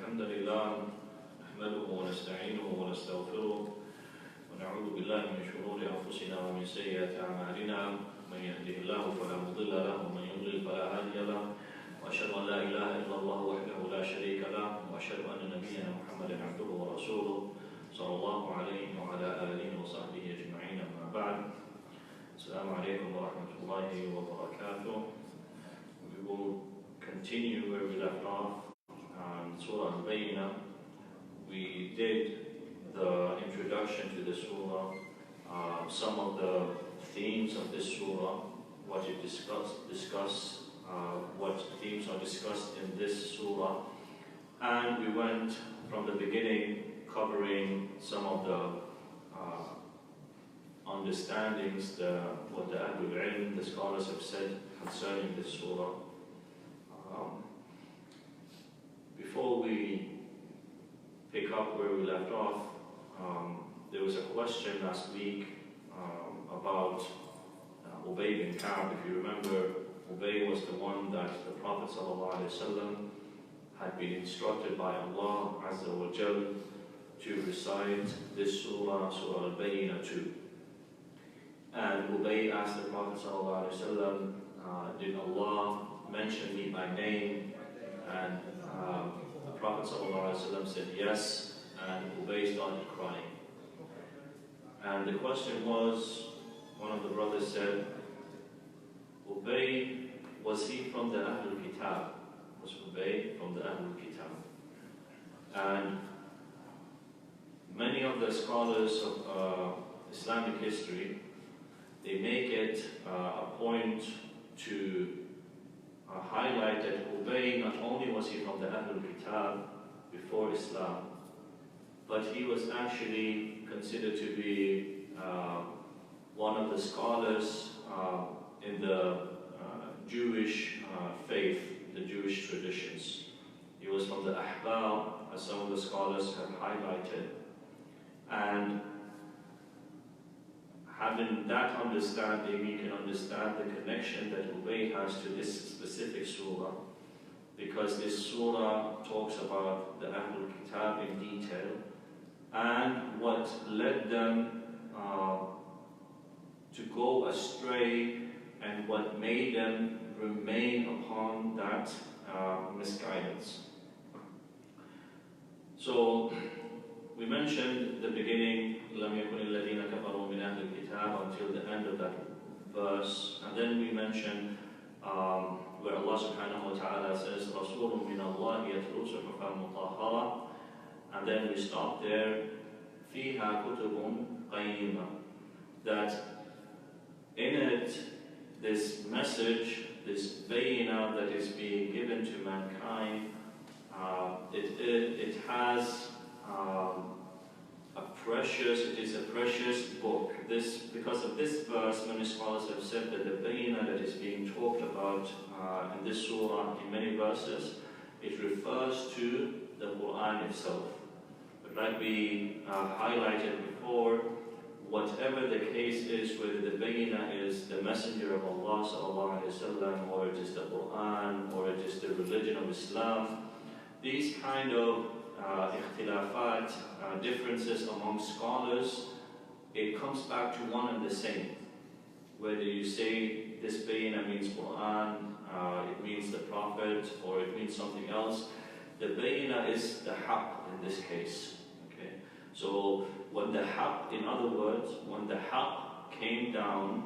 الحمد لله نحمده ونستعينه ونستغفره ونعوذ بالله من شرور أنفسنا ومن سيئات أعمالنا من يهده الله فلا مضل له ومن يضلل فلا هادي له وأشهد أن لا إله إلا الله وحده لا شريك له وأشهد أن نبينا محمدا عبده ورسوله صلى الله عليه وعلى آله وصحبه أجمعين أما بعد السلام عليكم ورحمة الله وبركاته. We will continue where we left off on Sorah Bayyinah. We did the introduction to the Surah, some of the themes of this Surah, what it discuss what themes are discussed in this Surah, and we went from the beginning covering some of the understandings, what the Ahlul Ilm, the scholars have said concerning this Surah. Before we pick up where we left off, there was a question last week about Ubay bin Ka'b. If you remember, Ubay was the one that the Prophet ﷺ had been instructed by Allah Azza wa Jal to recite this Surah, Surah Al-Bayyinah too. And Ubay asked the Prophet ﷺ, did Allah mention me by name? And the Prophet ﷺ said yes, and Ubay started crying. And the question was, one of the brothers said, Ubay, was he from the Ahlul Kitab? Was Ubay from the Ahlul Kitab? And many of the scholars of Islamic history, they make it a point to highlight that Ubay, not only was he from the Ahlul Kitab before Islam, but he was actually considered to be one of the scholars in the Jewish faith, the Jewish traditions. He was from the Ahbab, as some of the scholars have highlighted. And having that understanding, we can understand the connection that Ubay has to this specific surah, because this surah talks about the Ahlul Kitab in detail and what led them to go astray and what made them remain upon that misguidance. So we mentioned the beginning, لَمْ يَكُنِ الَّذِينَ كَفَرُوا مِنْ أَهْلِ الْكِتَابِ, until the end of that verse. And then we mentioned where Allah subhanahu wa ta'ala says, رَسُولٌ مِنَ اللَّهِ يَتْلُو صُحُفًا مُطَهَّرَةً. And then we stop there, فِيهَا كُتُبٌ قَيِّمَةٌ. That in it, this message, this Bayyinah that is being given to mankind, it has it is a precious book. Because of this verse, many scholars have said that the Bayyinah that is being talked about in this surah, in many verses, it refers to the Quran itself. But like we highlighted before, whatever the case is, whether the Bayyinah is the Messenger of Allah sallallahu alaihi wasallam, or it is the Quran, or it is the religion of Islam, these kind of ikhtilafat, differences among scholars, it comes back to one and the same. Whether you say this Bayyinah means Quran, it means the Prophet, or it means something else, the Bayyinah is the haqq in this case. Okay? So when the haqq, in other words, when the haqq came down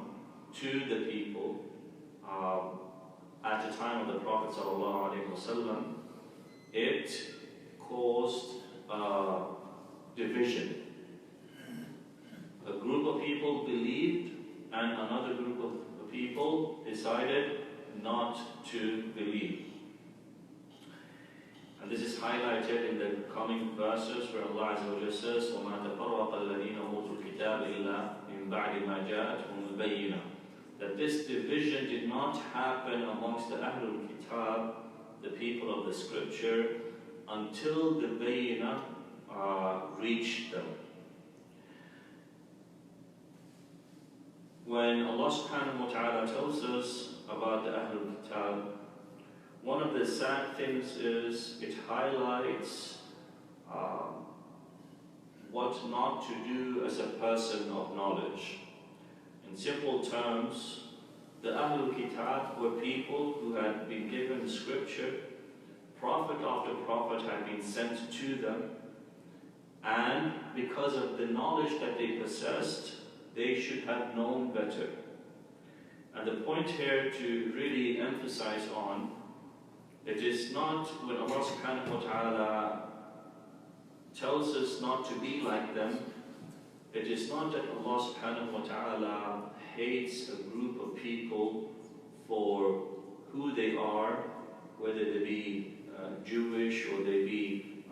to the people at the time of the Prophet ﷺ, it caused division. A group of people believed, and another group of people decided not to believe. And this is highlighted in the coming verses where Allah Azza wa Jalla says, وَمَا تَفَرَّقَ الَّذِينَ أُوتُوا الْكِتَابَ إِلَّا مِن بَعْدِ مَا جَاءَتْهُمُ الْبَيِّنَةُ. That this division did not happen amongst the Ahlul Kitab, the people of the scripture, until the Bayyinah reached them. When Allah subhanahu wa ta'ala tells us about the Ahlul Kitab, one of the sad things is it highlights what not to do as a person of knowledge. In simple terms, the Ahlul Kitab were people who had been given scripture, prophet after prophet had been sent to them, and because of the knowledge that they possessed, they should have known better. And the point here to really emphasize on, it is not when Allah subhanahu wa ta'ala tells us not to be like them, it is not that Allah subhanahu wa ta'ala hates a group of people for who they are, whether they be Jewish or they be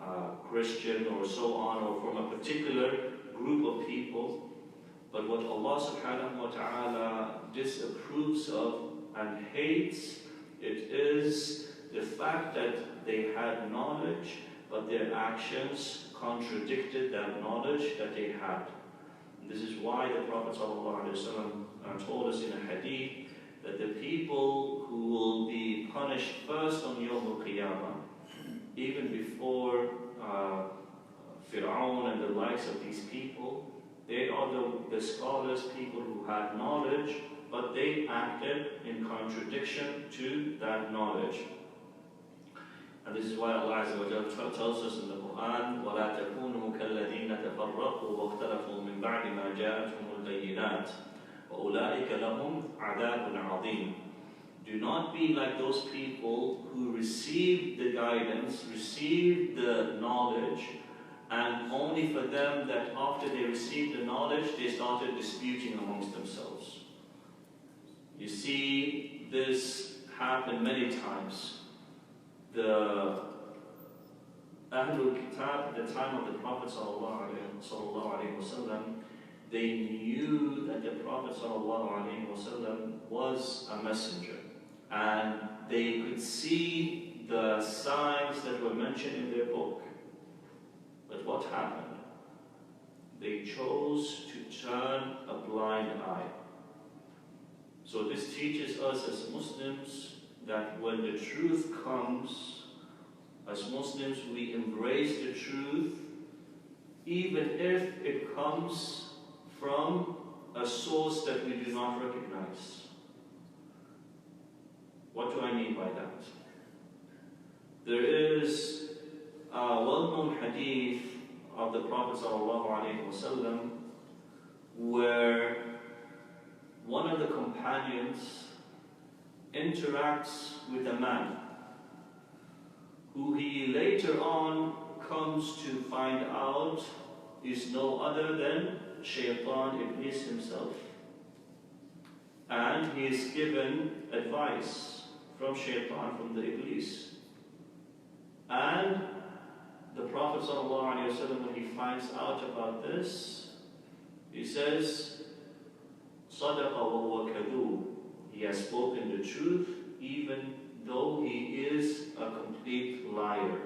Christian or so on, or from a particular group of people. But what Allah subhanahu wa ta'ala disapproves of and hates, it is the fact that they had knowledge, but their actions contradicted that knowledge that they had. And this is why the Prophet ﷺ told us in a hadith that the people who will be punished first on Yawm al-Qiyamah, even before Fir'aun and the likes of these people, they are the scholars, people who had knowledge, but they acted in contradiction to that knowledge. And this is why Allah Azza wa Jalla tells us in the Quran, وَلَا تَكُونُوا كَالَّذِينَ تَفَرَّقُوا وَاخْتَلَفُوا مِنْ بَعْدِ مَا جَاءَتْهُمُ الْبَيِّنَاتُ وَأُولَٰئِكَ لَهُمْ عَذَابٌ عَظِيمٌ. Do not be like those people who received the guidance, received the knowledge, and only for them that after they received the knowledge, they started disputing amongst themselves. You see this happen many times. The Ahlul Kitab at the time of the Prophet ﷺ, they knew that the Prophet ﷺ was a messenger, and they could see the signs that were mentioned in their book. But what happened? They chose to turn a blind eye. So this teaches us as Muslims that when the truth comes, as Muslims we embrace the truth, even if it comes from a source that we do not recognize. What do I mean by that? There is a well-known hadith of the Prophet ﷺ where one of the companions interacts with a man who he later on comes to find out is no other than Shaitan Iblis himself. And he is given advice from Shaitan, from the Iblis. And the Prophet ﷺ, when he finds out about this, he says, صَدَقَ وَهُوَ كَذُوبٌ. He has spoken the truth, even though he is a complete liar.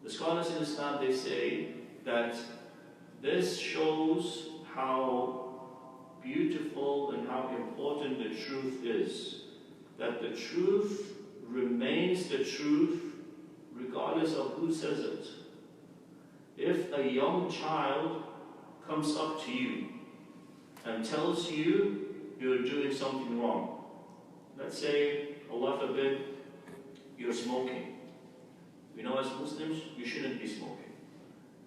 The scholars in Islam, they say that this shows how beautiful and how important the truth is. That the truth remains the truth regardless of who says it. If a young child comes up to you and tells you you're doing something wrong, let's say, Allah forbid, you're smoking. We know as Muslims, you shouldn't be smoking.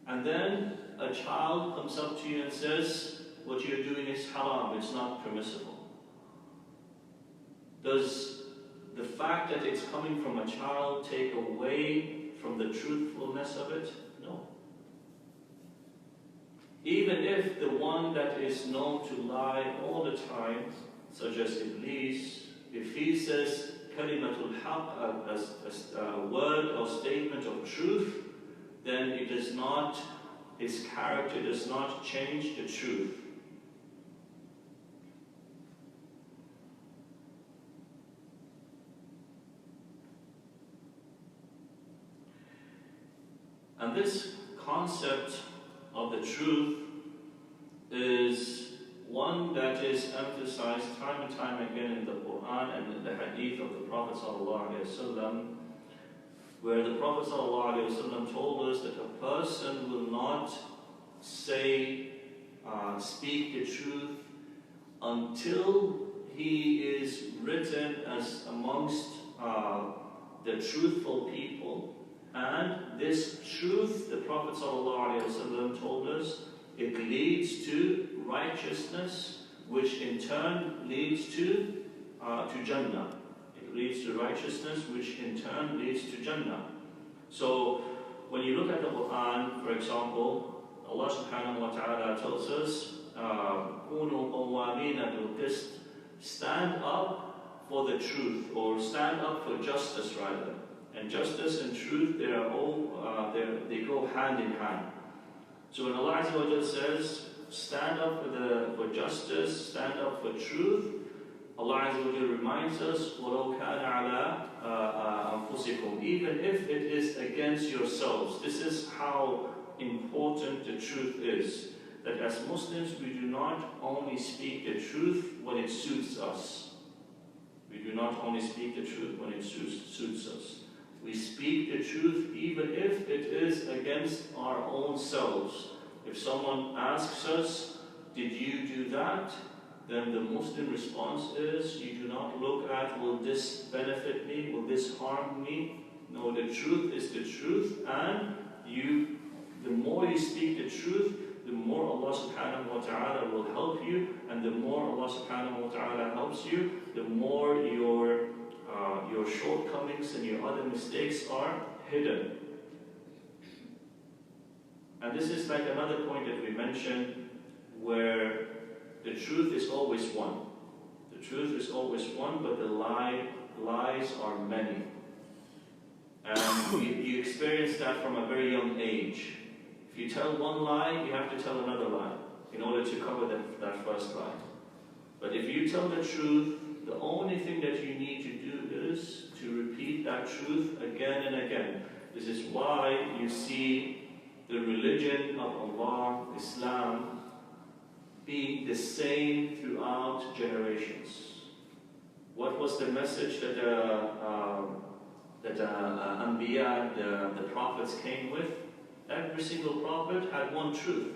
And then a child comes up to you and says, what you're doing is haram, it's not permissible. Does the fact that it's coming from a child take away from the truthfulness of it? No. Even if the one that is known to lie all the time, such as Iblis, if he says kalimatul haq as a word or statement of truth, then it does not, his character does not change the truth. And this concept of the truth is one that is emphasized time and time again in the Quran and in the Hadith of the Prophet ﷺ, where the Prophet ﷺ told us that a person will not speak the truth until he is written as amongst the truthful people. And this truth, the Prophet ﷺ told us, it leads to righteousness, which in turn leads to Jannah. It leads to righteousness, which in turn leads to Jannah. So, when you look at the Quran, for example, Allah subhanahu wa ta'ala tells us, كُونُوا قَوَّامِينَ بِالْقِسْطِ, stand up for the truth, or stand up for justice rather. And justice and truth, they go hand in hand. So when Allah Azza wa Jalla says, stand up for justice, stand up for truth, Allah Azza wa Jalla reminds us, وَلَوْ كَانَ عَلَىٰ أَنفُسِكُمْ, even if it is against yourselves. This is how important the truth is. That as Muslims, we do not only speak the truth when it suits us. We do not only speak the truth when it suits us. We speak the truth even if it is against our own selves. If someone asks us, did you do that? Then the Muslim response is, you do not look at, will this benefit me? Will this harm me? No, the truth is the truth, and the more you speak the truth, the more Allah subhanahu wa ta'ala will help you, and the more Allah subhanahu wa ta'ala helps you, the more your shortcomings and your other mistakes are hidden. And this is like another point that we mentioned, where the truth is always one. The truth is always one, but the lies are many. And you experience that from a very young age. If you tell one lie, you have to tell another lie in order to cover that first lie. But if you tell the truth, the only thing that you need to do is to repeat that truth again and again. This is why you see the religion of Allah, Islam, being the same throughout generations. What was the message that Anbiya, the prophets, came with? Every single prophet had one truth.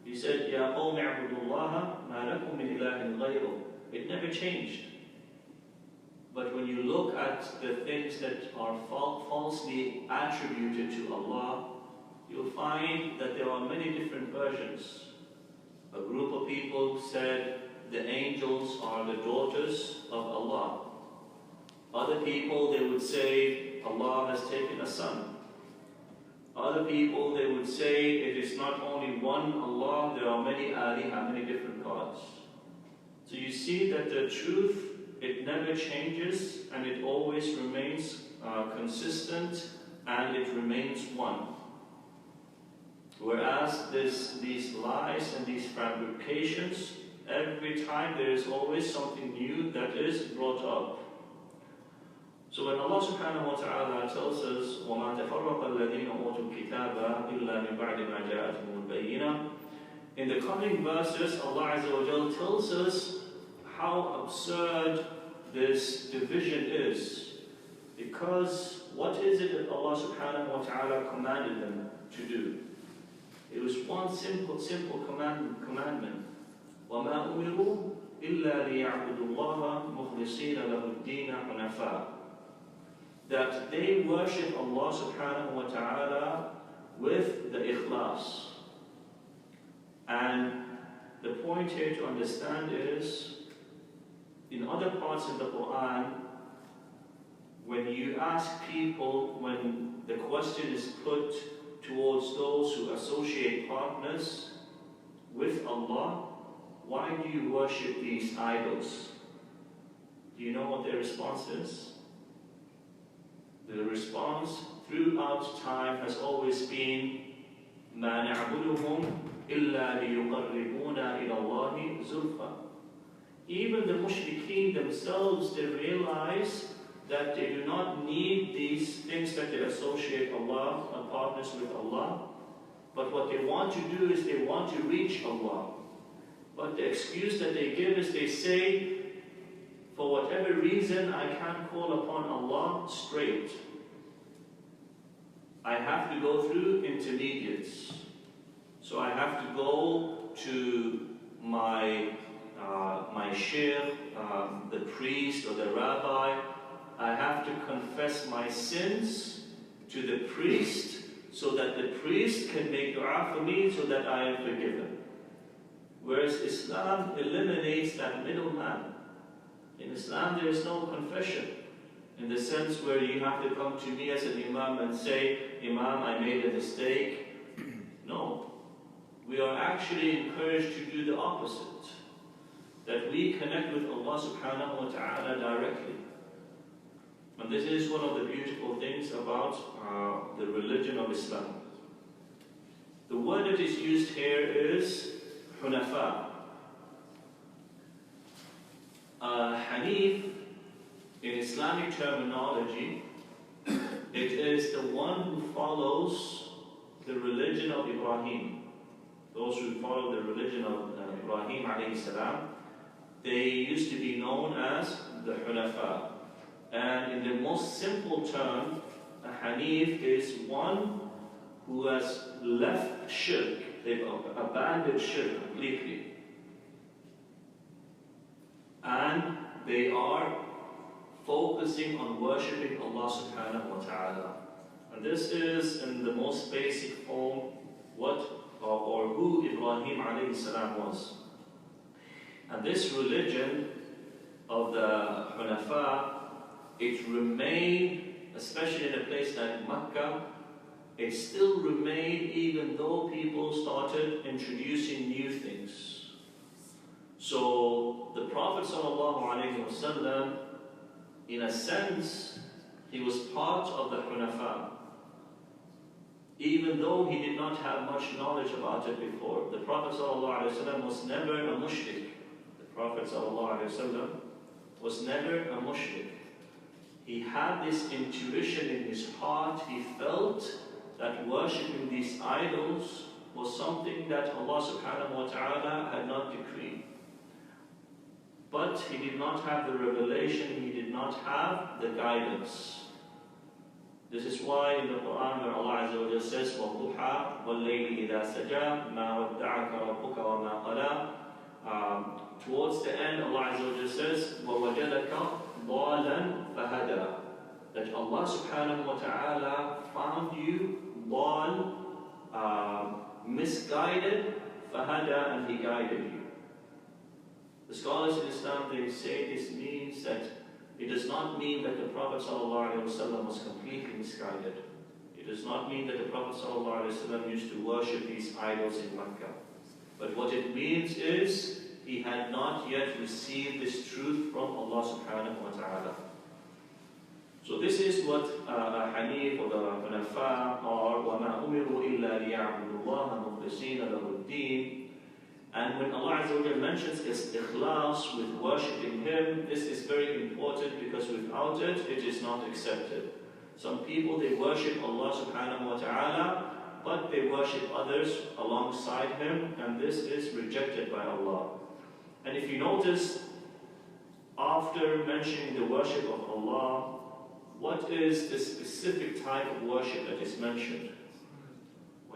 He said, Ya qawmi a'budullaha ma lakum min ilahin ghayruh. It never changed. But when you look at the things that are falsely attributed to Allah, you'll find that there are many different versions. A group of people said the angels are the daughters of Allah. Other people, they would say Allah has taken a son. Other people, they would say it is not only one Allah, there are many aliha, many different gods. So you see that the truth, it never changes, and it always remains consistent, and it remains one. Whereas these lies and these fabrications, every time there is always something new that is brought up. So when Allah subhanahu wa ta'ala tells us, وَمَا تَفَرَّقَ الَّذِينَ أُوتُوا الْكِتَابَ إِلَّا مِنْ بَعْدِ مَا جَاءَتْهُمُ الْبَيِّنَةُ, in the coming verses, Allah Azza wa Jal tells us how absurd this division is. Because what is it that Allah subhanahu wa ta'ala commanded them to do? It was one simple commandment. وَمَا أُمِرُوا إِلَّا لِيَعْبُدُوا اللَّهَ مُخْلِصِينَ لَهُ الدِّينَ حُنَفَاءَ, that they worship Allah subhanahu wa ta'ala with the ikhlas. And the point here to understand is, in other parts of the Quran, when you ask people, when the question is put towards those who associate partners with Allah, why do you worship these idols? Do you know what their response is? The response throughout time has always been, مَا نَعْبُدُهُمْ إِلَّا لِيُقَرِّبُونَا إِلَى اللَّهِ زُلْفًا. Even the mushrikeen themselves, they realize that they do not need these things that they associate Allah and partners with Allah. But what they want to do is they want to reach Allah. But the excuse that they give is they say, for whatever reason, I can't call upon Allah straight. I have to go through intermediates. So I have to go to my sheikh, the priest or the rabbi. I have to confess my sins to the priest so that the priest can make dua for me so that I am forgiven. Whereas Islam eliminates that middleman. In Islam there is no confession, in the sense where you have to come to me as an imam and say, Imam, I made a mistake. No. We are actually encouraged to do the opposite. That we connect with Allah subhanahu wa ta'ala directly. And this is one of the beautiful things about the religion of Islam. The word that is used here is Hunafa. Hanif, in Islamic terminology, it is the one who follows the religion of Ibrahim. Those who follow the religion of Ibrahim alayhi salam, they used to be known as the Hunafa. And in the most simple term, a Hanif is one who has left shirk. They've abandoned shirk completely. And they are focusing on worshipping Allah subhanahu wa ta'ala. And this is in the most basic form what or who Ibrahim alayhi salam was. And this religion of the Hunafa, it remained, especially in a place like Mecca, it still remained even though people started introducing new things. So the Prophet ﷺ, in a sense, he was part of the Hunafa. Even though he did not have much knowledge about it before. The Prophet ﷺ was never a mushrik. The Prophet ﷺ was never a mushrik. He had this intuition in his heart. He felt that worshipping these idols was something that Allah subhanahu wa ta'ala had not decreed. But he did not have the revelation, he did not have the guidance. This is why in the Quran where Allah Azza wa Jalla says, وَالضُّحَى وَاللَّيْلِ إِذَا سَجَى مَا وَدَّعَكَ رَبُّكَ وَمَا قَلَى. Towards the end, Allah Azza wa Jalla says, وَوَجَدَكَ ضَالًا فَهَدَى. That Allah subhanahu wa ta'ala found you misguided, فَهَدَى, and He guided you. The scholars in Islam, they say this means that it does not mean that the Prophet ﷺ was completely misguided. It does not mean that the Prophet ﷺ used to worship these idols in Mecca. But what it means is, he had not yet received this truth from Allah subhanahu wa ta'ala. So this is what Hanif or the Hunafa are. وَمَا أُمِرُوا إِلَّا لِيَعْبُدُوا اللَّهَ مُخْلِصِينَ لَهُ الدِّينَ. And when Allah Azza wa Jalla mentions ikhlas with worshipping Him, this is very important because without it, it is not accepted. Some people, they worship Allah subhanahu wa ta'ala, but they worship others alongside Him, and this is rejected by Allah. And if you notice, after mentioning the worship of Allah, what is the specific type of worship that is mentioned?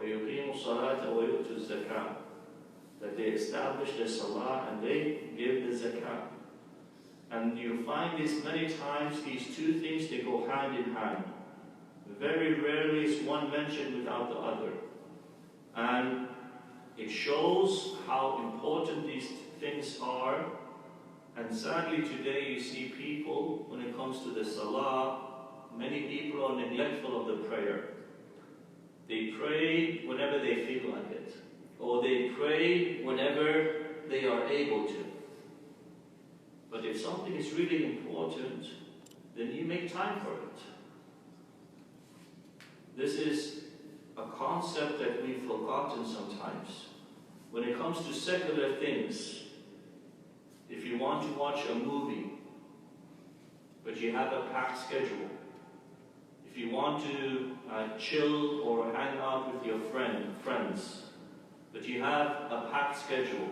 وَيُقِيمُ الصَّلَاةَ وَيُؤْتُ الزَّكَاةَ. That they establish the salah and they give the zakah. And you find this many times, these two things, they go hand in hand. Very rarely is one mentioned without the other. And it shows how important these things are. And sadly today you see people, when it comes to the salah, many people are neglectful of the prayer. They pray whenever they feel like it. Or they pray whenever they are able to. But if something is really important, then you make time for it. This is a concept that we've forgotten sometimes. When it comes to secular things, if you want to watch a movie, but you have a packed schedule, if you want to chill or hang out with your friends, but you have a packed schedule,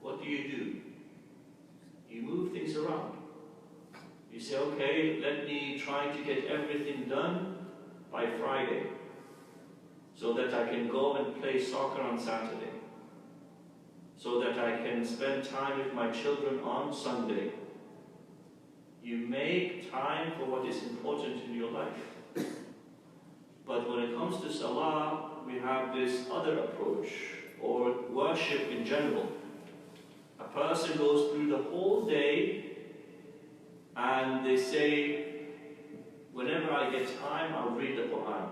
what do? You move things around. You say, okay, let me try to get everything done by Friday, so that I can go and play soccer on Saturday, so that I can spend time with my children on Sunday. You make time for what is important in your life. But when it comes to Salah, we have this other approach, or worship in general. A person goes through the whole day and they say, whenever I get time, I'll read the Quran.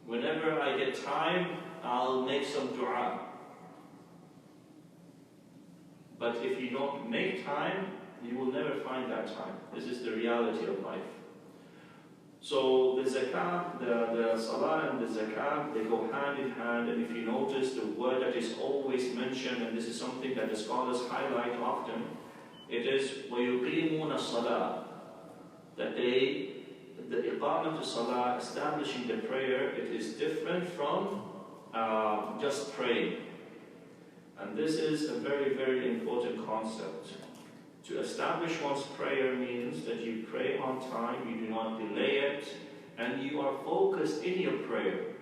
Whenever I get time, I'll make some dua. But if you don't make time, you will never find that time. This is the reality of life. So the zakah, the salah and the zakah, they go hand in hand. And if you notice, the word that is always mentioned, and this is something that the scholars highlight often, it is وَيُقِيمُونَ الصَّلَاةِ. That the iqamah to salah, establishing the prayer, it is different from just praying. And this is a very, very important concept. To establish one's prayer means that you pray on time, you do not delay it, and you are focused in your prayer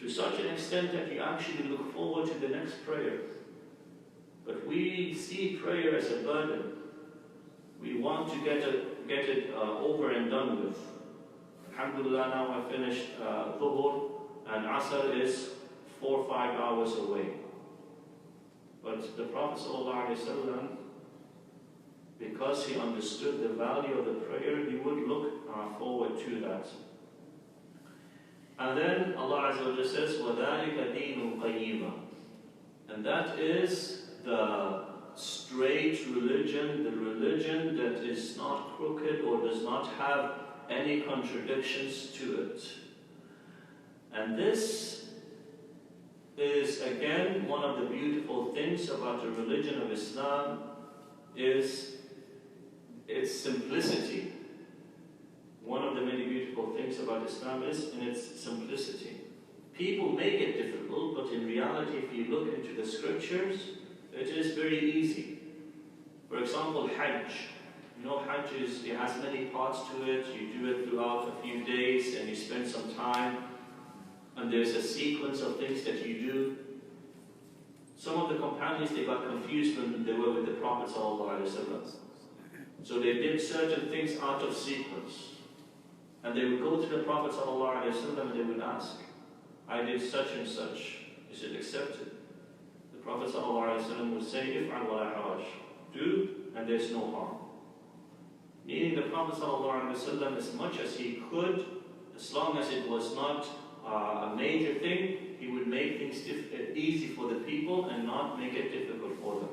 to such an extent that you actually look forward to the next prayer. But we see prayer as a burden. We want to get it over and done with. Alhamdulillah, now I finished Dhuhr, and Asr is 4 or 5 hours away. But the Prophet ﷺ, because he understood the value of the prayer, he would look forward to that. And then Allah Azza wa Jalla says, وَذَلِكَ دِينُ الْقَيِّمَةِ. And that is the straight religion, the religion that is not crooked or does not have any contradictions to it. And this is again one of the beautiful things about the religion of Islam, is its simplicity. One of the many beautiful things about Islam is in its simplicity. People make it difficult, but in reality, if you look into the scriptures, it is very easy. For example, Hajj. You know, Hajj it has many parts to it. You do it throughout a few days and you spend some time, and there's a sequence of things that you do. Some of the companions, they got confused when they were with the Prophet ﷺ. So they did certain things out of sequence. And they would go to the Prophet ﷺ and they would ask, I did such and such. Is it accepted? The Prophet ﷺ would say, If'al wa la haraj. Do, and there's no harm. Meaning the Prophet ﷺ, as much as he could, as long as it was not a major thing, he would make things easy for the people and not make it difficult for them.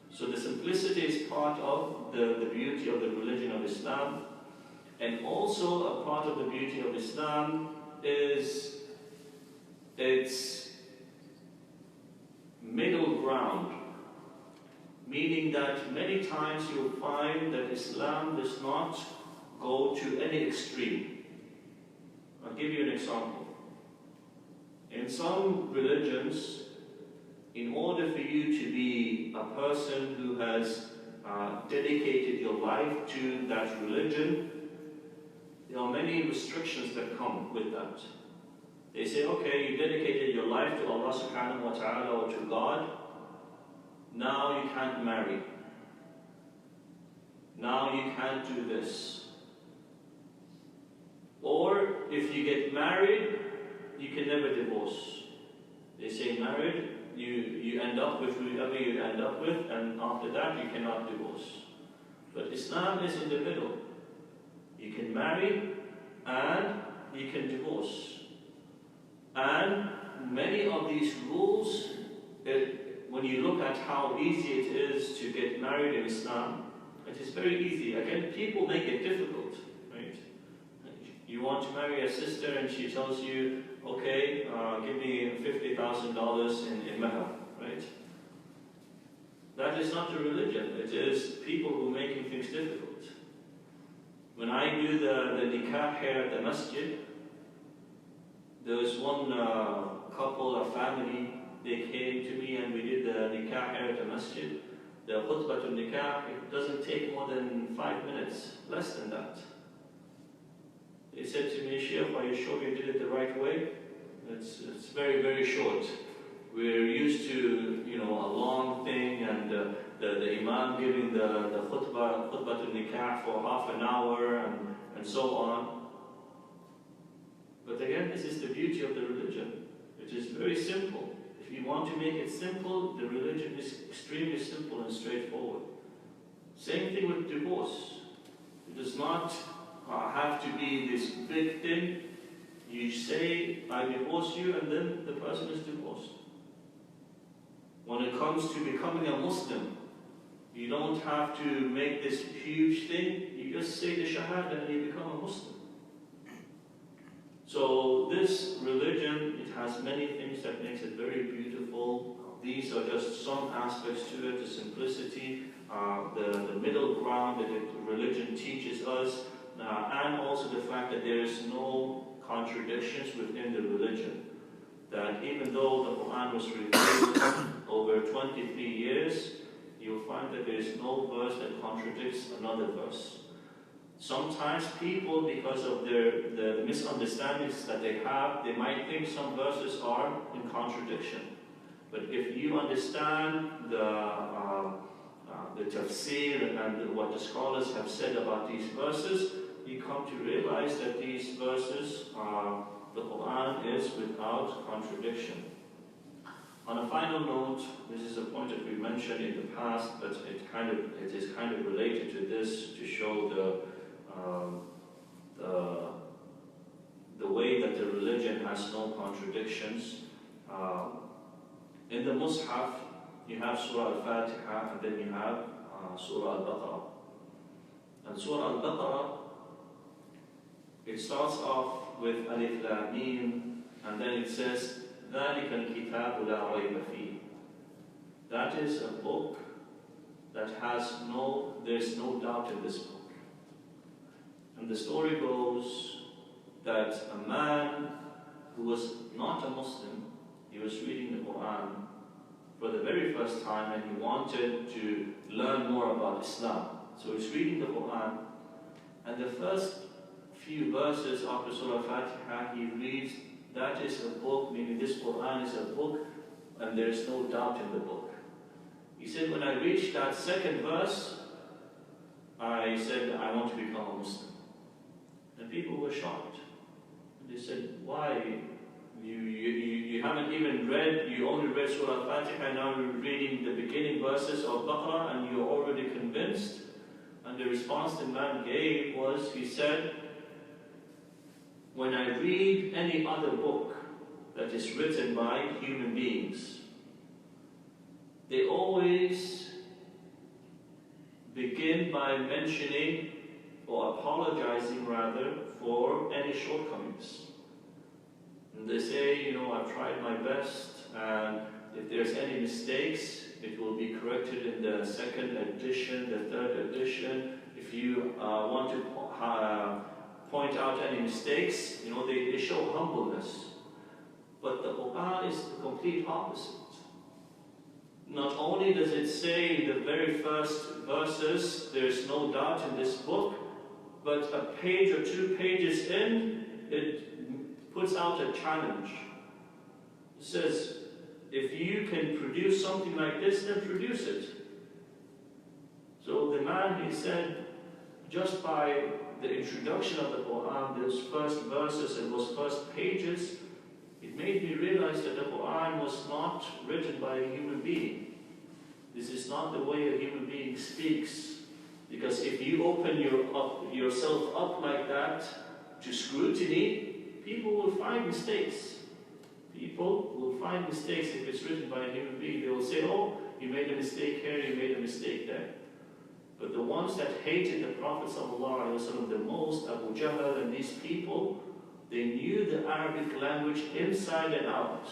So the simplicity is part of the beauty of the religion of Islam. And also a part of the beauty of Islam is its middle ground. Meaning that many times you'll find that Islam does not go to any extreme. I'll give you an example. In some religions, in order for you to be a person who has dedicated your life to that religion, there are many restrictions that come with that. They say, okay, you dedicated your life to Allah subhanahu wa ta'ala or to God, now you can't marry. Now you can't do this. Or if you get married, you can never divorce. They say married, you end up with whoever you end up with, and after that you cannot divorce. But Islam is in the middle. You can marry and you can divorce. And many of these rules, when you look at how easy it is to get married in Islam, it is very easy. Again, people make it difficult, right? You want to marry a sister and she tells you, okay, give me $50,000 in mahar, right? That is not a religion. It is people who are making things difficult. When I do the nikah here at the masjid, there was one couple, a family, they came to me and we did the nikah here at the masjid. The khutbah to nikah, it doesn't take more than 5 minutes, less than that. They said to me, Sheikh, are you sure you did it the right way? It's very, very short. We're used to, a long thing, and the imam giving the khutbah to nikah for half an hour and so on. But again, this is the beauty of the religion. It is very simple. If you want to make it simple, the religion is extremely simple and straightforward. Same thing with divorce. It does not have to be this big thing. You say, I divorce you, and then the person is divorced. When it comes to becoming a Muslim, you don't have to make this huge thing. You just say the Shahada and you become a Muslim. So this religion, it has many things that makes it very beautiful. These are just some aspects to it, the simplicity, the middle ground that the religion teaches us, and also the fact that there is no contradictions within the religion. That even though the Quran was revealed over 23 years, you'll find that there is no verse that contradicts another verse. Sometimes people, because of the misunderstandings that they have, they might think some verses are in contradiction. But if you understand the Tafseer and what the scholars have said about these verses, you come to realize that these verses, the Quran is without contradiction. On a final note, this is a point that we mentioned in the past, but it is kind of related to this to show the way that the religion has no contradictions. In the Mus'haf, you have Surah Al-Fatiha, and then you have Surah Al-Baqarah. And Surah Al-Baqarah, it starts off with Alif Lam Mim, and then it says, ذَلِكَ الْكِتَابُ لَا رَيْبَ فِيهِ. That is a book that there's no doubt in this book. And the story goes that a man who was not a Muslim, he was reading the Quran for the very first time, and he wanted to learn more about Islam. So he's reading the Quran, and the first few verses after Surah Al-Fatiha, he reads, that is a book, meaning this Quran is a book, and there is no doubt in the book. He said, when I reached that second verse, I said, I want to become a Muslim. And people were shocked. And they said, why? You haven't even read, you only read Surah Al-Fatiha, now you're reading the beginning verses of Baqarah, and you're already convinced? And the response the man gave was, he said, when I read any other book that is written by human beings, they always begin by mentioning or apologizing rather for any shortcomings. And they say, I've tried my best, and if there's any mistakes, it will be corrected in the second edition, the third edition. If you want to point out any mistakes, they show humbleness. But the Quran is the complete opposite. Not only does it say in the very first verses, there's no doubt in this book, but a page or 2 pages in, it puts out a challenge. It says, if you can produce something like this, then produce it. So the man, he said, just by the introduction of the Quran, those first verses and those first pages, it made me realize that the Quran was not written by a human being. This is not the way a human being speaks. Because if you open yourself up like that to scrutiny, people will find mistakes. People will find mistakes if it's written by a human being. They will say, oh, you made a mistake here, you made a mistake there. But the ones that hated the Prophet ﷺ the most, Abu Jahl and these people, they knew the Arabic language inside and out.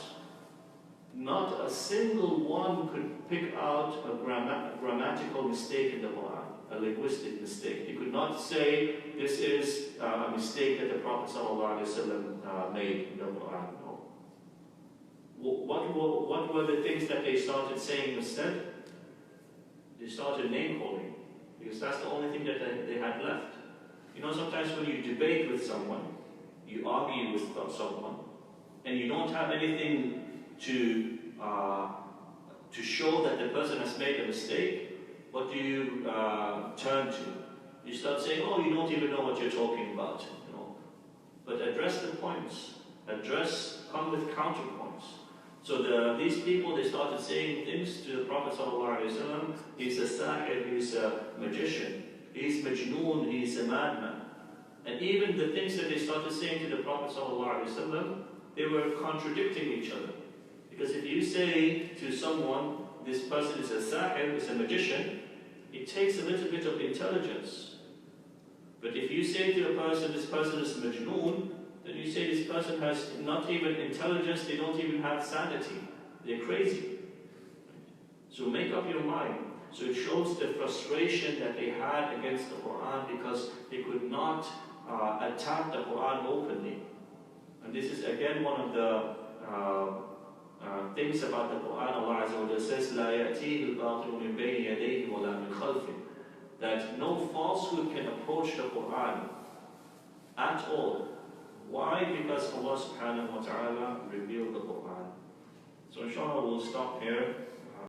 Not a single one could pick out a grammatical mistake in the Quran, a linguistic mistake. They could not say, this is a mistake that the Prophet ﷺ made in the Quran. No. What were the things that they started saying instead? They started name-calling, because that's the only thing that they had left. You know, sometimes when you debate with someone, you argue with someone, and you don't have anything to show that the person has made a mistake, what do you turn to? You start saying, oh, you don't even know what you're talking about, you know. But address the points. Come with counterpoints. So these people, they started saying things to the Prophet ﷺ. He's a sahir, he's a magician, he's majnoon, he's a madman. And even the things that they started saying to the Prophet ﷺ, they were contradicting each other. Because if you say to someone, this person is a sahir, is a magician, it takes a little bit of intelligence. But if you say to a person, this person is majnoon, then you say this person has not even intelligence, they don't even have sanity. They're crazy. So make up your mind. So it shows the frustration that they had against the Quran because they could not attack the Quran openly. And this is again one of the things about the Quran. Allah Azza wa Jalla says, "La ya'tihi al-batilu min bayni yadayhi wa la min khalfihi." That no falsehood can approach the Quran at all. Why? Because Allah subhanahu wa ta'ala revealed the Quran. So inshallah we'll stop here.